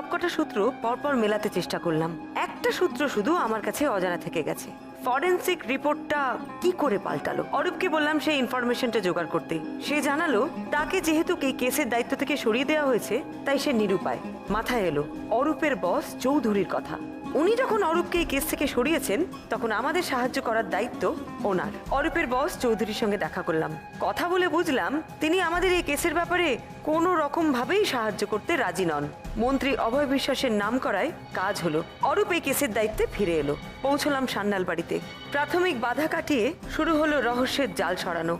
সবকটা সূত্র পরপর মেলাতে চেষ্টা করলাম, একটা সূত্র শুধু আমার কাছে অজানা থেকে গেছে। ফরেন্সিক রিপোর্টটা কি করে পাল্টালো? অরূপকে বললাম সেই ইনফরমেশনটা জোগাড় করতে। সে জানালো তাকে যেহেতু এই কেসের দায়িত্ব থেকে সরিয়ে দেওয়া হয়েছে, তাই সে নিরুপায়। মাথায় এলো অরূপের বস চৌধুরীর কথা। উনি যখন অরূপকে এই কেস থেকে সরিয়েছেন, তখন আমাদের সাহায্য করার দায়িত্ব ওনার। অরূপের বস চৌধুরীর সঙ্গে দেখা করলাম, কথা বলে বুঝলাম তিনি আমাদের এই কেসের ব্যাপারে কোনো রকম ভাবেই সাহায্য করতে রাজি নন। মন্ত্রী অভয় বিশ্বাসের নাম করায় কাজ হলো। অরূপ এই কেসের দায়িত্বে ফিরে এলো। পৌঁছলাম সান্যাল বাড়িতে। প্রাথমিক বাধা কাটিয়ে শুরু হলো রহস্যের জাল ছড়ানো।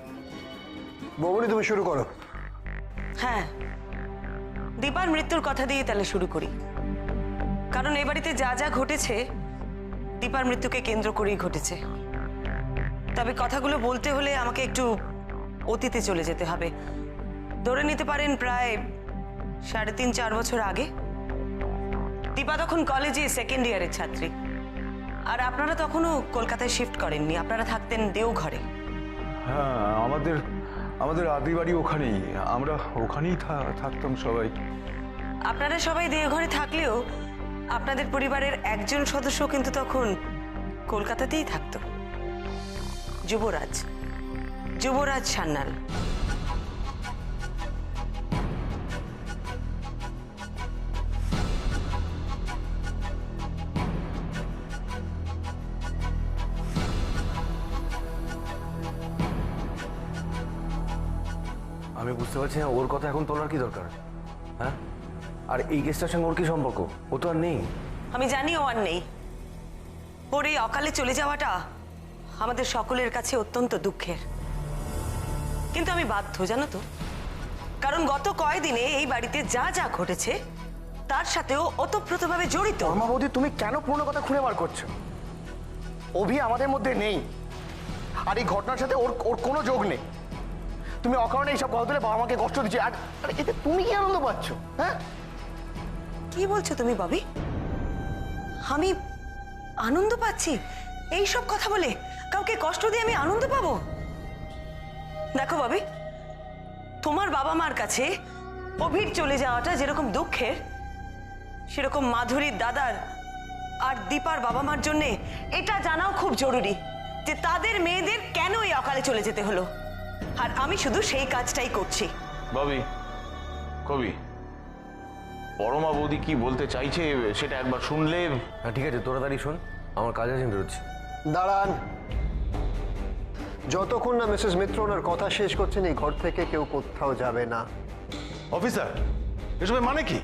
বৌমনি, তুমি শুরু করো। হ্যাঁ, দীপার মৃত্যুর কথা দিয়ে তাহলে শুরু করি। কারণ এ বাড়িতে যা যা ঘটেছে দীপার মৃত্যুকে কেন্দ্র করেই ঘটেছে। তবে কথাগুলো বলতে হলে আমাকে একটু অতীতে চলে যেতে হবে। ধরে নিতে পারেন প্রায় 3.5-4 বছর আগে। দীপা তখন কলেজে সেকেন্ড ইয়ারের ছাত্রী। আর আপনারা তখনও কলকাতায় শিফট করেননি, আপনারা থাকতেন দেওঘরে। হ্যাঁ, আমাদের আদি বাড়ি ওখানেই, আমরা ওখানেই থাকতাম সবাই। আপনারা সবাই দেওঘরে থাকলেও আপনাদের পরিবারের একজন সদস্য কিন্তু তখন কলকাতাতেই থাকতো, যুবরাজ সান্যাল। আমি বুঝতে পারছি না ওর কথা এখন তোলার কি দরকার। হ্যাঁ, আর এই কেসটার সঙ্গে ওর কি সম্পর্ক? ও তো আর নেই। আমি জানি ও আর নেই। ওর এই অকালে চলে যাওয়াটা আমাদের সকলের কাছে অত্যন্ত দুঃখের। কিন্তু আমি বাধ্য, জানো তো, কারণ গত কয়েকদিনে এই বাড়িতে যা যা ঘটেছে তার সাথেও ওতপ্রোতভাবে জড়িত। মা বৌদি, তুমি কেন পুরনো কথা খুঁড়ে বার করছো? অভি আমাদের মধ্যে নেই, আর এই ঘটনার সাথে ওর ওর কোনো যোগ নেই। তুমি অকারণে এইসব কথা তুলে বাবা মাকে কষ্ট দিচ্ছ, আর এতে তুমি কি আনন্দ পাচ্ছ? হ্যাঁ, কি বলছো তুমি ববি? আমি আনন্দ পাচ্ছি এই সব কথা বলে? কাউকে কষ্ট দিয়ে আমি আনন্দ পাবো? দেখো ববি, তোমার বাবা মার কাছে অভির চলে যাওয়াটা যেরকম দুঃখের, সেরকম মাধুরীর দাদার আর দীপার বাবা মার জন্যে এটা জানাও খুব জরুরি যে তাদের মেয়েদের কেন এই অকালে চলে যেতে হলো। আর আমি শুধু সেই কাজটাই করছি। ববি, কবি, পরমা বৌদি কি বলতে চাইছে সেটা একবার শুনলে। হ্যাঁ ঠিক আছে, তোরা দাঁড়িয়ে শোন, আমার কাজ আছে, বেরোচ্ছি। দাঁড়ান। যতক্ষণ না মিসেস মিত্র ওনার কথা শেষ করছেন, এই ঘর থেকে কেউ কোথাও যাবে না। অফিসার, এসবের মানে কি?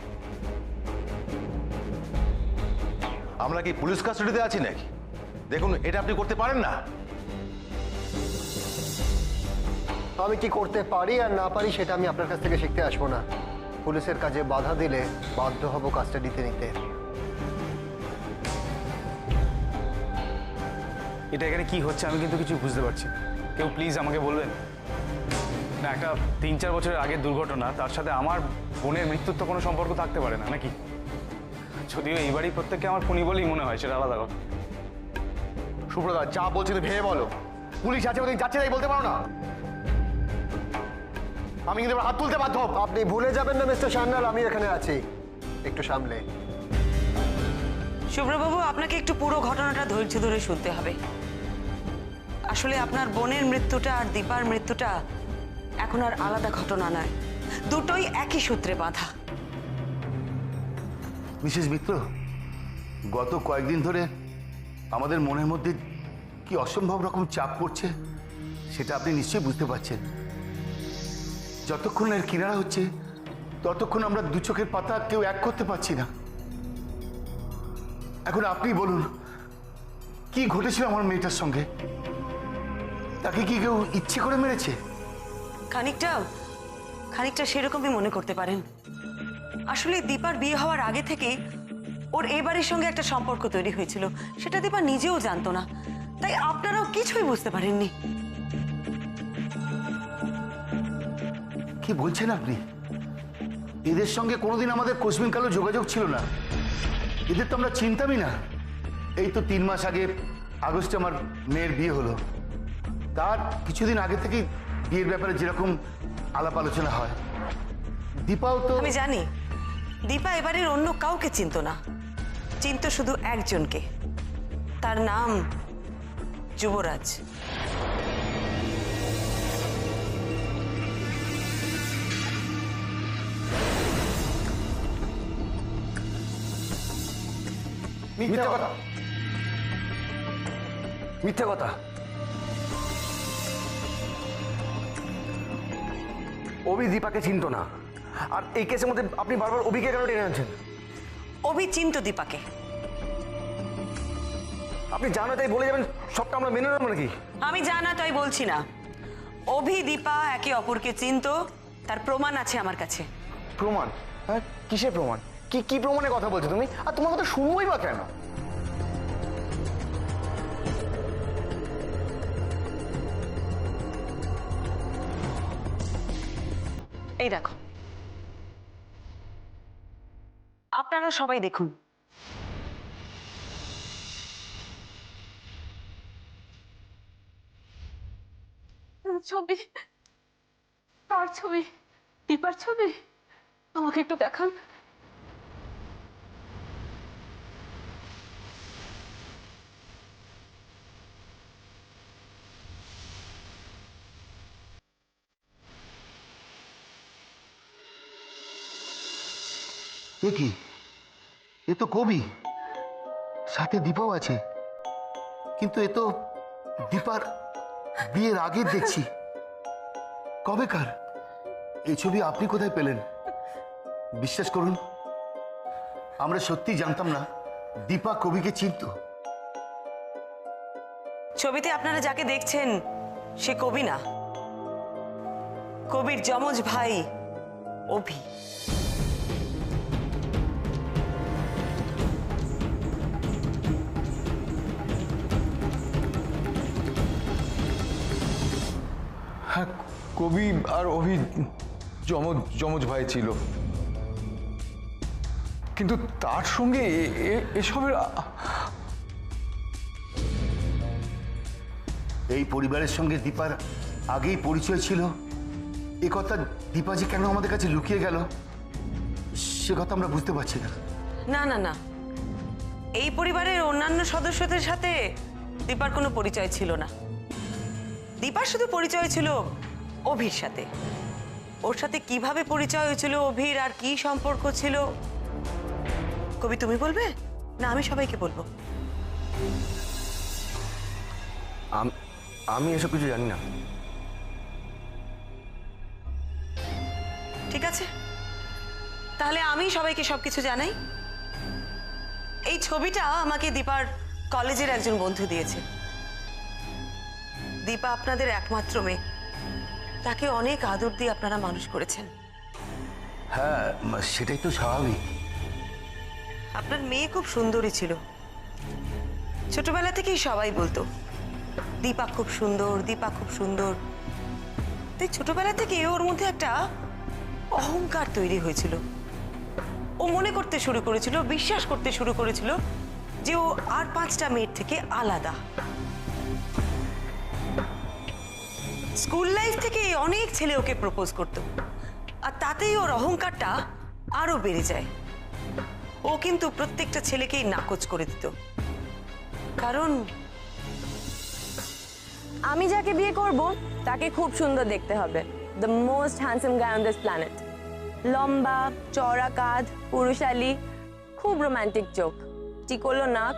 আমরা কি পুলিশ কাস্টাডিতে আছি নাকি? দেখুন, এটা আপনি করতে পারেন না। আমি কি করতে পারি আর না পারি সেটা আমি আপনার কাছ থেকে শিখতে আসবো না। পুলিশের কাজে বাধা দিলে বাধ্য হব কাস্টাডিতে নিতে। এটা এখানে কি হচ্ছে আমি কিন্তু কিছু বুঝতে পারছি না। কেউ প্লিজ আমাকে বলবেন না, একটা 3-4 বছরের আগের দুর্ঘটনা, তার সাথে আমার বোনের মৃত্যুর তো কোনো সম্পর্ক থাকতে পারে না নাকি? যদিও এই বাড়ির প্রত্যেককে আমার খুনি বলেই মনে হয়, সেটা আলাদা কথা। সুব্রতা, যা বলছি তুমি ভেবে বলো। পুলিশ আছে বলে যাচ্ছে তাই বলতে পারো না? আমি কিন্তু এবার হাত তুলতে বাধ্য হব। আপনি ভুলে যাবেন না মিস্টার সান্যাল, আমি এখানে আছি, একটু সামলে। শুভ্রবাবু, আপনাকে একটু পুরো ঘটনাটা ধৈর্য ধরে শুনতে হবে। আসলে আপনার বোনের মৃত্যুটা আর দীপার মৃত্যুটা এখন আর আলাদা ঘটনা নয়, দুটোই একই সূত্রে বাঁধা। মিসেস মিত্র, গত কয়েকদিন ধরে আমাদের মনের মধ্যে কি অসম্ভব রকম চাপ পড়ছে সেটা আপনি নিশ্চয়ই বুঝতে পারছেন। যতক্ষণ এর কিনারা হচ্ছে ততক্ষণ আমরা দু চোখের পাতা কেউ এক করতে পারছি না। এখন আপনি বলুন, কি ঘটেছিল আমার মেয়েটার সঙ্গে? তাকে কি কেউ ইচ্ছে করে মেরেছে? খানিকটা সেরকমই মনে করতে পারেন। আসলে দীপার বিয়ে হওয়ার আগে থেকেই ওর এই বাড়ির সঙ্গে একটা সম্পর্ক তৈরি হয়েছিল, সেটা দীপা নিজেও জানতো না, তাই আপনারাও কিছুই বুঝতে পারেননি। কি বলছেন আপনি? এদের সঙ্গে কোনোদিন আমাদের কোশ্মিন কালো যোগাযোগ ছিল না, এদের তো আমরা চিনতামই না। এই তো 3 মাস আগে আগস্টে আমার মেয়ের বিয়ে হলো, তার কিছুদিন আগে থেকেই বিয়ের ব্যাপারে যেরকম আলাপ আলোচনা হয়, দীপাও তো। আমি জানি দীপা এবারের অন্য কাউকে চিনত না, চিনত শুধু একজনকে, তার নাম যুবরাজ। মিথ্যে কথা, মিথ্যে কথা। অভি দীপাকে চিনতো না, আর এই কেসের মধ্যে আপনি বারবার অভিকে কেন টেনে আনছেন? অভি চিনত দীপাকে। আপনি জানো তাই বলে যাবেন সবটা আমরা মেনে নেবো নাকি? আমি জানা তাই বলছি না, অভি দীপা একে অপরকে চিনত, তার প্রমাণ আছে আমার কাছে। প্রমাণ? হ্যাঁ, কিসের প্রমাণ? কি কি প্রমাণের কথা বলছো তুমি? আর তোমার কথা শুনবোই বা কেন? এই দেখো, আপনারা সবাই দেখুন। ছবি, কার ছবি? দীপার ছবি? আমাকে একটু দেখান। এ কি? এ তো কবি, সাথে দীপাও আছে, কিন্তু এ তো দীপার বিয়ের আগের দেখছি। কবেকার? এই ছবি আপনি কোথায় পেলেন? বিশ্বাস করুন, আমরা সত্যি জানতাম না দীপা কবিকে চিনত। ছবিতে আপনারা যাকে দেখছেন সে কবি না, কবির যমজ ভাই অভি। হ্যাঁ, কবি আর অভি যমজ যমজ ভাই ছিল, কিন্তু তার সঙ্গে এসবের এই পরিবারের সঙ্গে দীপার আগেই পরিচয় ছিল, এ কথা দীপা যে কেন আমাদের কাছে লুকিয়ে গেল সে কথা আমরা বুঝতে পারছি না। না না না, এই পরিবারের অন্যান্য সদস্যদের সাথে দীপার কোনো পরিচয় ছিল না। দীপার শুধু পরিচয় ছিল অভির সাথে। ওর সাথে কিভাবে পরিচয় হয়েছিল অভির, আর কি সম্পর্ক ছিল, কবি তুমি বলবে না আমি সবাইকে বলবো? আমি এসব কিছু জানি না। ঠিক আছে, তাহলে আমি সবাইকে সবকিছু জানাই। এই ছবিটা আমাকে দীপার কলেজের একজন বন্ধু দিয়েছে। দীপা আপনাদের একমাত্র মেয়ে, তাকে অনেক আদর দিয়ে আপনারা মানুষ করেছেন। হ্যাঁ, সেটাই তো স্বাভাবিক। আপনার মেয়ে খুব সুন্দরী ছিল, ছোটবেলা থেকেই সবাই বলতো দীপা খুব সুন্দর, দীপা খুব সুন্দর। তাই ছোটবেলা থেকে ওর মধ্যে একটা অহংকার তৈরি হয়েছিল। ও মনে করতে শুরু করেছিল, বিশ্বাস করতে শুরু করেছিল যে ও আর 5টা মেয়ের থেকে আলাদা। স্কুল লাইফ থেকে অনেক ছেলে ওকে প্রপোজ করত, আর তাতেই ওর অহংকারটা আরো বেড়ে যায়। ও কিন্তু প্রত্যেকটা ছেলেকেই নাকচ করে দিত, কারণ আমি যাকে বিয়ে করব তাকে খুব সুন্দর দেখতে হবে, the most handsome guy on this planet. লম্বা, চওড়া কাঁধ, পুরুষালী, খুব রোমান্টিক চোখ, চিকলো নাক,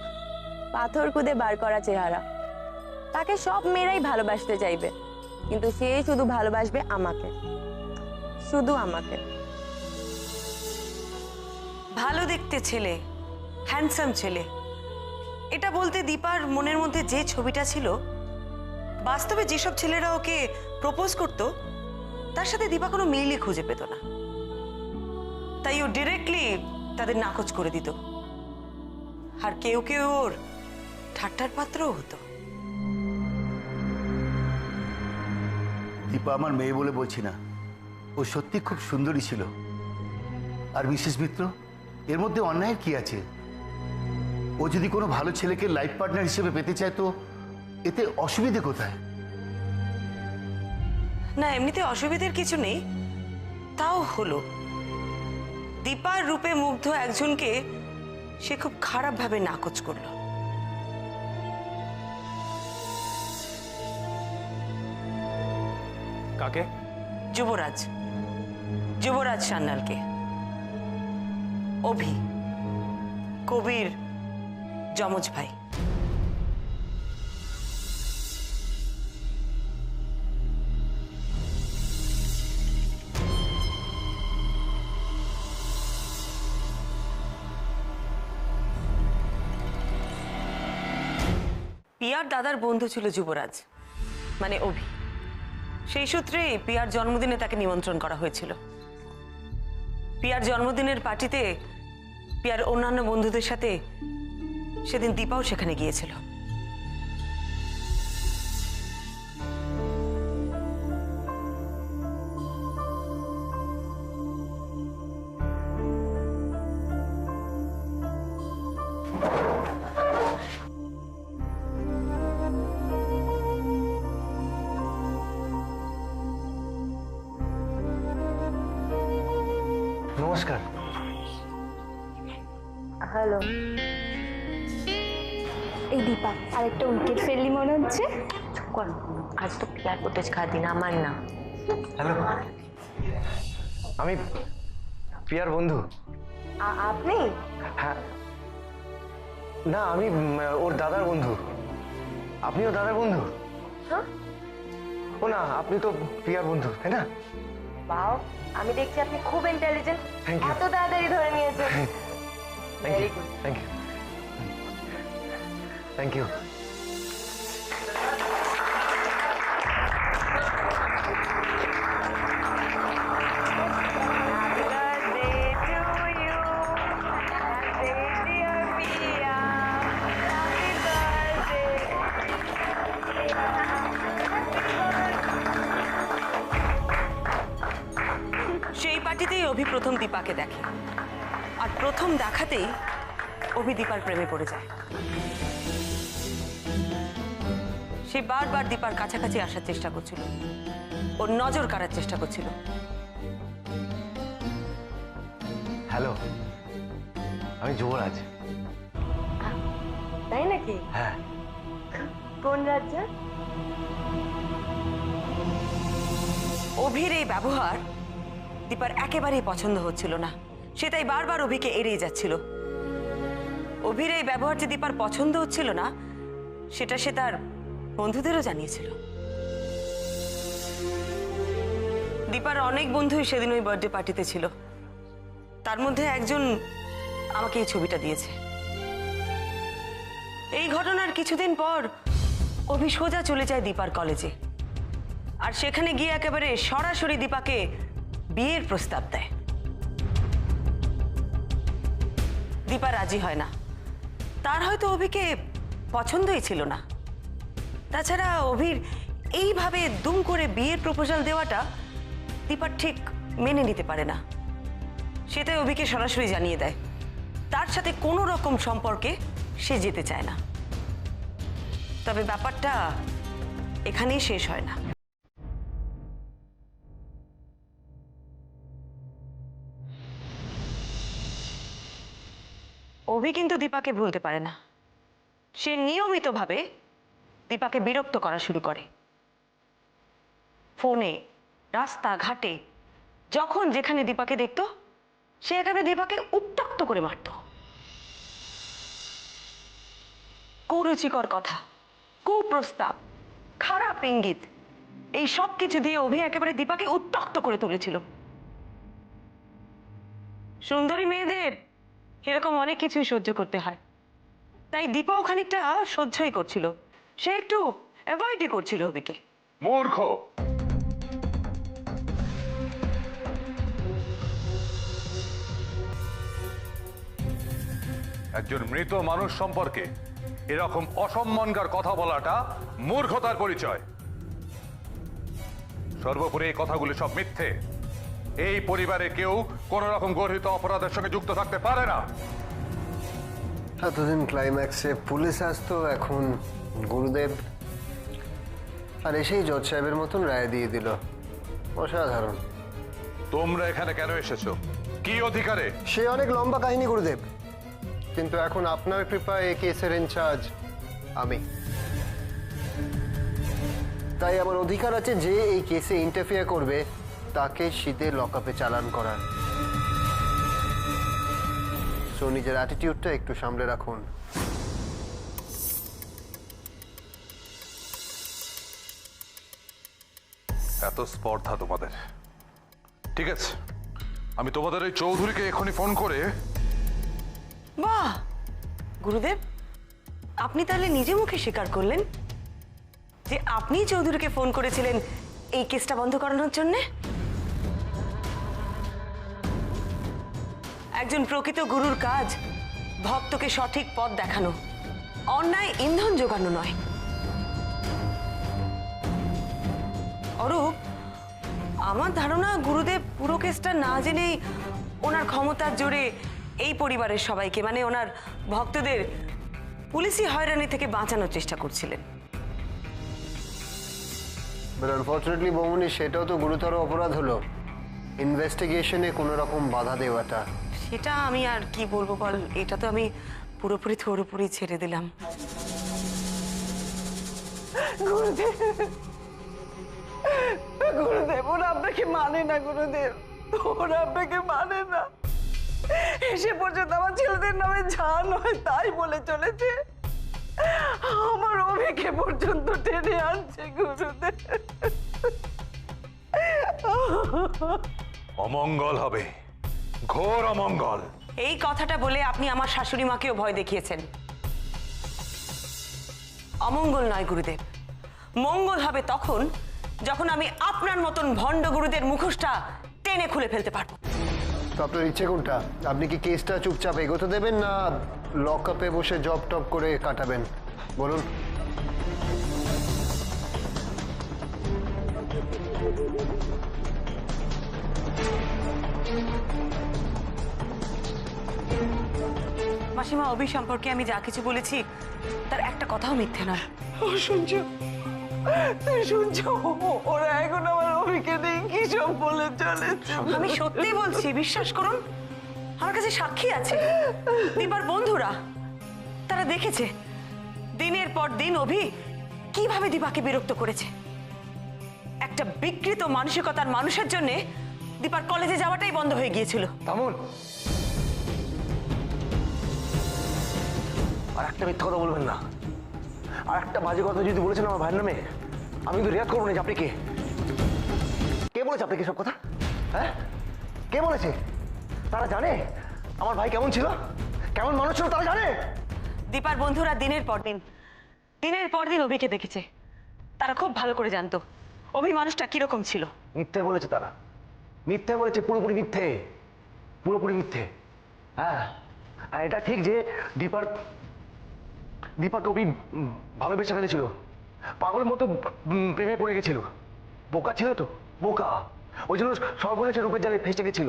পাথর খুদে বার করা চেহারা। তাকে সব মেয়েরাই ভালোবাসতে চাইবে, কিন্তু সে শুধু ভালোবাসবে আমাকে, শুধু আমাকে। ভালো দেখতে ছেলে, হ্যান্ডসাম ছেলে, এটা বলতে দীপার মনের মধ্যে যে ছবিটা ছিল, বাস্তবে যেসব ছেলেরা ওকে প্রপোজ করত তার সাথে দীপা কোনো মিলই খুঁজে পেত না। তাই ও ডিরেক্টলি তাদের নাকচ করে দিত, আর কেউ কেউ ওর ঠাট্টার পাত্রও হতো। দীপা আমার মেয়ে বলে বলছি না, ও সত্যি খুব সুন্দরী ছিল। আর মিসেস মিত্র, এর মধ্যে অন্যায়ের কি আছে? ও যদি কোনো ভালো ছেলেকে লাইফ পার্টনার হিসেবে পেতে চায় তো এতে অসুবিধে কোথায়? না, এমনিতে অসুবিধের কিছু নেই, তাও হলো। দীপার রূপে মুগ্ধ একজনকে সে খুব খারাপভাবে নাকচ করলো। কাকে? যুবরাজ, যুবরাজ সান্যালকে। অভি, কবির যমজ ভাই। পিয়ার দাদার বন্ধু ছিল যুবরাজ, মানে অভি। সেই সূত্রে পিয়ার জন্মদিনে তাকে নিমন্ত্রণ করা হয়েছিল। পিয়ার জন্মদিনের পার্টিতে পিয়ার অন্যান্য বন্ধুদের সাথে সেদিন দীপাও সেখানে গিয়েছিল। নমস্কার। হ্যালো। এই দীপা আরেকটা উইকেট ফেললি মনে হচ্ছে। কর, আজ তো প্লেয়ার ফুটেজ খাতি না, আমার না। হ্যালো, আমি পিয়ার বন্ধু। আপনি? হ্যাঁ, না আমি ওর দাদার বন্ধু। আপনিও দাদার বন্ধু? হ্যাঁ। ও না, আপনি তো পিয়ার বন্ধু, তাই না? বাও, আমি দেখছি আপনি খুব ইন্টেলিজেন্ট। Thank you. এত তাড়াতাড়ি ধরে নিয়েছেন। Thank Very you, good. Thank you, thank you. Happy birthday to you. Happy dear Pia. Happy birthday. সেই পার্টিতেই অভি প্রথম দীপাকে দেখে, আর প্রথম দেখাতেই অভি দীপার প্রেমে পড়ে যায়। সে বারবার দীপার কাছাকাছি আসার চেষ্টা করছিল, ওর নজর কাড়ার চেষ্টা করছিল। হ্যালো, আমি যুবরাজ। তাই নাকি? হ্যাঁ। কোন রাজ্য? অভির এই ব্যবহার দীপার একেবারেই পছন্দ হচ্ছিল না। সে তাই বারবার অভিকে এড়িয়ে যাচ্ছিল। অভির এই ব্যবহার যে দীপার পছন্দ হচ্ছিল না, সেটা সে তার বন্ধুদেরও জানিয়েছিল। দীপার অনেক বন্ধুই সেদিন ওই বার্থডে পার্টিতে ছিল। তার মধ্যে একজন আমাকে এই ছবিটা দিয়েছে। এই ঘটনার কিছুদিন পর অভি সোজা চলে যায় দীপার কলেজে, আর সেখানে গিয়ে একেবারে সরাসরি দীপাকে বিয়ের প্রস্তাব দেয়। দীপা রাজি হয় না। তার হয়তো অভিকে পছন্দই ছিল না। তাছাড়া অভির এইভাবে দুম করে বিয়ের প্রপোজাল দেওয়াটা দীপা ঠিক মেনে নিতে পারে না। সেটাই অভিকে সরাসরি জানিয়ে দেয় তার সাথে কোনো রকম সম্পর্কে সে যেতে চায় না। তবে ব্যাপারটা এখানেই শেষ হয় না। অভি কিন্তু দীপাকে ভুলতে পারে না। সে নিয়মিতভাবে দীপাকে বিরক্ত করা শুরু করে। ফোনে, রাস্তাঘাটে যখন যেখানে দীপাকে দেখতো, সে একেবারে দীপাকে উত্ত্যক্ত করে মারত। কুরুচিকর কথা, কুপ্রস্তাব, খারাপ ইঙ্গিত, এই সব কিছু দিয়ে অভি একেবারে দীপাকে উত্ত্যক্ত করে তুলেছিল। সুন্দরী মেয়েদের এরকম অনেক কিছুই সহ্য করতে হয়, তাই দীপাও খানিকটা সহ্যই করছিল। সে একটু অ্যাভয়েডই করছিল অভিকে। মূর্খ! একজন মৃত মানুষ সম্পর্কে এরকম অসম্মানকর কথা বলাটা মূর্খতার পরিচয়। সর্বোপরি এই কথাগুলি সব মিথ্যে। এই পরিবারে কেউ কোন রকম গর্হিত অপরাধের সঙ্গে যুক্ত থাকতে পারে না। এতদিন ক্লাইম্যাক্সে পুলিশ আসতো, এখন গুরুদেব, আর এসেই জজ সাহেবের মতন রায় দিয়ে দিল। অসাধারণ। তোমরা এখানে কেন এসেছো কি অধিকারে? সে অনেক লম্বা কাহিনী গুরুদেব, কিন্তু এখন আপনার কৃপায় এই কেসের ইনচার্জ আমি। তাই আমার অধিকার আছে যে এই কেসে ইন্টারফিয়ার করবে তাকে শীতে লকআপে চালান করার। সো নিজের অ্যাটিটিউডটা একটু সামলে রাখুন। এত স্পর্ধা তোমাদের? ঠিক আছে, আমি তোমাদের ওই চৌধুরীকে এখনই ফোন করে। বাহ গুরুদেব, আপনি তাহলে নিজে মুখে স্বীকার করলেন যে আপনি চৌধুরীকে ফোন করেছিলেন এই কেসটা বন্ধ করানোর জন্য। একজন প্রকৃত গুরুর কাজ ভক্তকে সঠিক পথ দেখানো, অন্যায় ইন্ধন যোগানো নয়। অরূপ, আমার ধারণা গুরুদেব পুরো কেসটা না জেনেই ওনার ক্ষমতার জোরে এই পরিবারের সবাইকে, মানে ওনার ভক্তদের পুলিশি হয়রানি থেকে বাঁচানোর চেষ্টা করছিলেন। বাট আনফর্চুনেটলি বৌমনি, সেটাও তো গুরুতর অপরাধ হলো, ইনভেস্টিগেশনে কোনো রকম বাধা দেওয়াটা। সেটা আমি আর কি বলবো বল, এটা তো আমি পুরোপুরি তোর উপরই ছেড়ে দিলাম। গুরুদেব, গুরুদেব, ওরা আপনাকে মানে না গুরুদেব, ওরা আপনাকে মানে না। এসে পর্যন্ত আমার ছেলেদের নামে যা নয় তাই বলে চলেছে, আমার অভিকে পর্যন্ত টেনে আনছে গুরুদেব। অমঙ্গল হবে, ঘোর অমঙ্গল। এই কথাটা বলে আপনি আমার শাশুড়ি মাকেও ভয় দেখিয়েছেন। অমঙ্গল নয় গুরুদেব, মঙ্গল হবে তখন যখন আমি আপনার মতন ভণ্ড গুরুদের মুখোশটা টেনে খুলে ফেলতে পারবো। তো আপনার ইচ্ছে কোনটা? আপনি কি কেসটা চুপচাপ এগোতে দেবেন না লকআপে বসে জব টপ করে কাটাবেন বলুন? মাসিমা, অভি সম্পর্কে আমি যা কিছু বলেছি তার একটা কথাও মিথ্যে নয়। শুনছো, তুই শুনছো? ওরা এখন আমার অভিকে নিয়ে কি সব বলে চলেছে। আমি সত্যি বলছি, বিশ্বাস করুন, আমার কাছে সাক্ষী আছে। দীপার বন্ধুরা তারা দেখেছে দিনের পর দিন অভি কিভাবে দীপাকে বিরক্ত করেছে। একটা বিকৃত মানসিকতার মানুষের জন্য দীপার কলেজে যাওয়াটাই বন্ধ হয়ে গিয়েছিল। তামুন, আর একটা মিথ্যা কথা বলবেন না। আর একটা বাজে কথা যদি বলেছেন আমার ভাইয়ের নামে, আমি কিন্তু রেয়াত করবো না। যে আপনি কে? কে বলেছে আপনাকে সব কথা? হ্যাঁ, কে বলেছে? তারা জানে আমার ভাই কেমন ছিল, কেমন মানুষ ছিল, তারা জানে। দীপার বন্ধুরা দিনের পর দিন অভিকে দেখেছে। তারা খুব ভালো করে জানতো অভি মানুষটা কিরকম ছিল। মিথ্যে বলেছে তারা, মিথ্যে বলেছে, পুরোপুরি মিথ্যে, পুরোপুরি মিথ্যে। হ্যাঁ, আর এটা ঠিক যে দীপাকে অভি ভালো বেঁচে ফেলেছিল, পাগলের মতো প্রেমে পড়ে গেছিল। বোকা ছিল তো, বোকা, ওই জন্য সর্বনেশে রূপের জালে ফেসে গেছিল।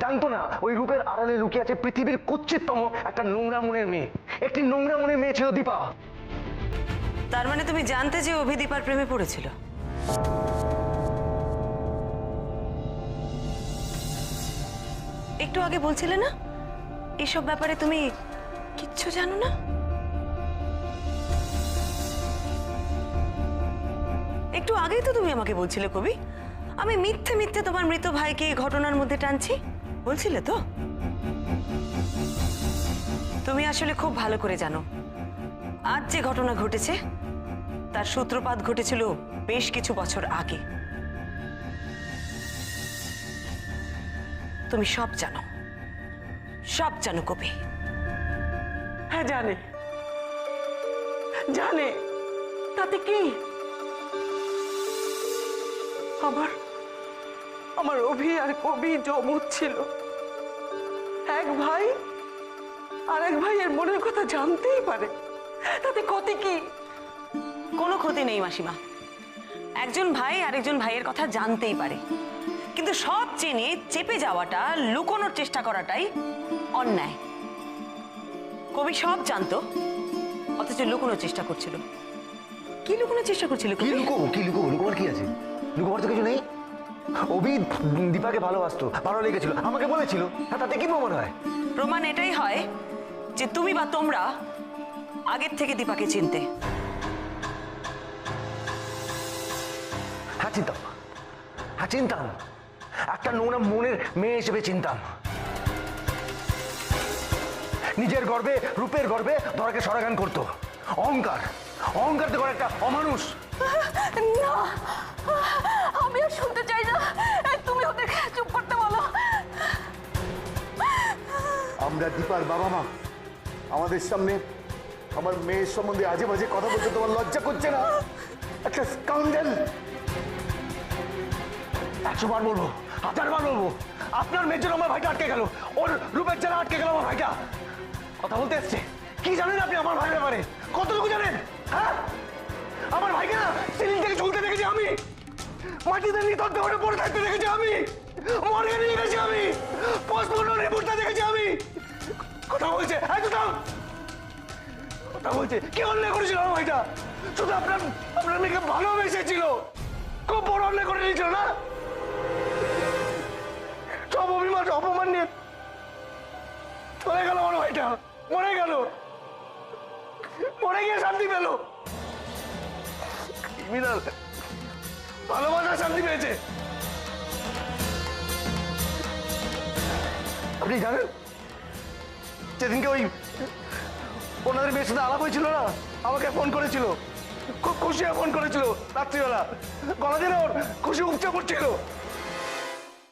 জানতো না ওই রূপের আড়ালে লুকিয়ে আছে পৃথিবীর কুৎসিততম একটা নোংরা মনের মেয়ে। একটি নোংরা মনের মেয়ে ছিল দীপা। তার মানে তুমি জানতে যে অভি দীপার প্রেমে পড়েছিল? একটু আগে বলছিলে না এসব ব্যাপারে তুমি কিচ্ছু জানো না? একটু আগেই তো তুমি আমাকে বলছিলে কবি আমি মিথ্যে মিথ্যে তোমার মৃত ভাইকে এই ঘটনার মধ্যে টানছি, বলছিলে তো? তুমি আসলে খুব ভালো করে জানো আজ যে ঘটনা ঘটেছে তার সূত্রপাত ঘটেছিল বেশ কিছু বছর আগে। তুমি সব জানো, সব জানো কবি। হ্যাঁ জানে, জানে, তাতে কি? আমার অভি আর কবি জমজ ছিল। এক ভাই আর এক ভাইয়ের মনের কথা জানতেই পারে, তাতে ক্ষতি কি? কোনো ক্ষতি নেই মাসিমা, একজন ভাই আরেকজন ভাইয়ের কথা জানতেই পারে, কিন্তু সব জেনে চেপে যাওয়াটা, লুকোনোর চেষ্টা করাটাই অন্যায়। কবি সব জানতো অথচ লুকোনোর চেষ্টা করছিল। কি লুকোনোর চেষ্টা করছিল? কি লুকোবো? কি লুকোবো? লুকোবার কি আছে? লুকোবার তো কিছু নেই। অভি দীপাকে ভালোবাসতো, ভালো লেগেছিল, আমাকে বলেছিল। তাতে কি প্রমাণ হয়? প্রমাণ এটাই হয় যে তুমি বা তোমরা আগের থেকে দীপাকে চিনতে। হ্যাঁ চিনতাম, হ্যাঁ চিনতাম, একটা নোংরা মনের মেয়ে হিসেবে চিনতাম। নিজের গর্বে, রূপের গর্বে ধরাকে সরাগান করতো। অহংকার, অহংকার তো করে একটা অমানুষ। না, আমি আর শুনতে চাই না। তুমি ওদেরকে চুপ করতে বলো। আমরা দীপার বাবা মা, আমাদের সামনে আমার মেয়ের সম্বন্ধে আজে বাজে কথা বলতে তোমার লজ্জা করছে না? একটা স্কাউন্ডেল! 100 বার বলবো, 1000 বার বলবো, আপনার মেয়ের জন্য আমার ভাইটা আটকে গেল, ওর রূপের জন্য আটকে গেল আমার ভাইটা। কথা বলতে এসছে, কি জানেন আপনি আমার ভাইয়ের ব্যাপারে? কতটুকু জানেন? হ্যাঁ, আমার ভাইকে না সিলিং থেকে ঝুলতে দেখেছি আমি, মাটিতে নিতর দেওয়ারে পড়ে থাকতে দেখেছি আমি, মর্গে নিয়ে গেছি আমি, পোস্টমর্টম রিপোর্টটা দেখেছি আমি। কথা বলছে, কথা বলছে, কি অন্যায় করেছিল আমার ভাইটা? শুধু আপনার মেয়েকে ভালোবেসেছিল, খুব বড় অন্যায় করে নিয়েছিল না? সব অভিমান অপমান নিয়ে চলে গেল আমার ভাইটা, মরে গেল, মরে গিয়ে শান্তি পেল। ক্রিমিনাল ভালোবাসা শান্তি পেয়েছে। আপনি জানেন যেদিনকে ওই ওনাদের মেয়ের সাথে আলাপ হয়েছিল না, আমাকে ফোন করেছিল, খুব খুশি হয়ে ফোন করেছিল রাত্রিবেলা, গলা দিয়ে ওর খুশি উপচে পড়ছিল।